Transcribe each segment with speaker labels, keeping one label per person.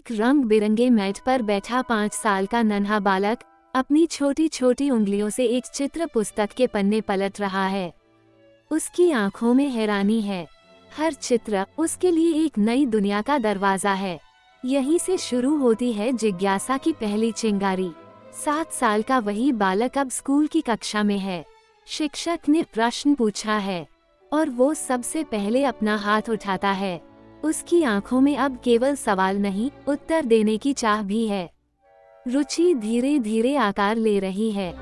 Speaker 1: एक रंग बिरंगे मैट पर बैठा 5 साल का नन्हा बालक अपनी छोटी छोटी उंगलियों से एक चित्र पुस्तक के पन्ने पलट रहा है। उसकी आंखों में हैरानी है। हर चित्र उसके लिए एक नई दुनिया का दरवाजा है। यहीं से शुरू होती है जिज्ञासा की पहली चिंगारी। 7 साल का वही बालक अब स्कूल की कक्षा में है। शिक्षक ने प्रश्न पूछा है और वो सबसे पहले अपना हाथ उठाता है। उसकी आंखों में अब केवल सवाल नहीं, उत्तर देने की चाह भी है। रुचि धीरे धीरे आकार ले रही है।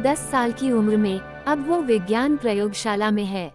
Speaker 1: 10 साल की उम्र में अब वो विज्ञान प्रयोगशाला में है।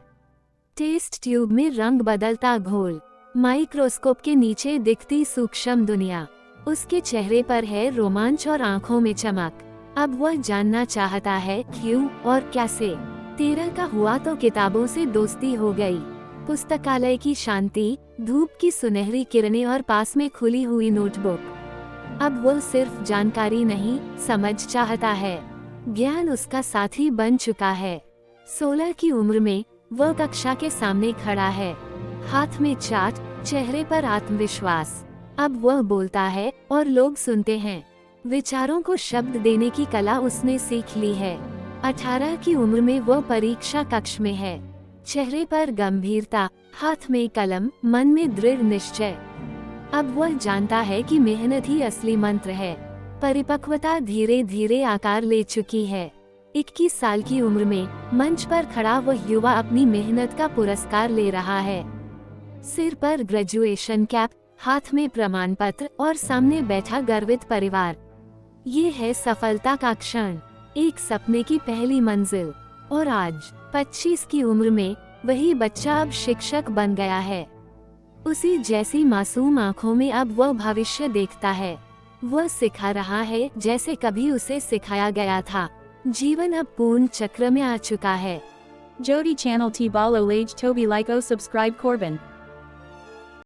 Speaker 1: टेस्ट ट्यूब में रंग बदलता घोल, माइक्रोस्कोप के नीचे दिखती सूक्ष्म दुनिया। उसके चेहरे पर है रोमांच और आंखों में चमक। अब वह जानना चाहता है क्यों और कैसे। 13 का हुआ तो किताबों से दोस्ती हो गई। पुस्तकालय की शांति, धूप की सुनहरी किरणें और पास में खुली हुई नोटबुक। अब वो सिर्फ जानकारी नहीं, समझ चाहता है। ज्ञान उसका साथी बन चुका है। 16 की उम्र में वह कक्षा के सामने खड़ा है, हाथ में चार्ट, चेहरे पर आत्मविश्वास। अब वह बोलता है और लोग सुनते हैं। विचारों को शब्द देने की कला उसने सीख ली है। 18 की उम्र में वह परीक्षा कक्ष में है, चेहरे पर गंभीरता, हाथ में कलम, मन में दृढ़ निश्चय। अब वह जानता है कि मेहनत ही असली मंत्र है। परिपक्वता धीरे धीरे आकार ले चुकी है। 21 साल की उम्र में मंच पर खड़ा वह युवा अपनी मेहनत का पुरस्कार ले रहा है। सिर पर ग्रेजुएशन कैप, हाथ में प्रमाण पत्र और सामने बैठा गर्वित परिवार। ये है सफलता का क्षण, एक सपने की पहली मंजिल। और आज 25 की उम्र में वही बच्चा अब शिक्षक बन गया है। उसी जैसी मासूम आंखों में अब वह भविष्य देखता है। वह सिखा रहा है जैसे कभी उसे सिखाया गया था। जीवन अब पूर्ण चक्र में आ चुका है।
Speaker 2: Jodi Channel T Balo Lage Toby Lyko Subscribe Corbin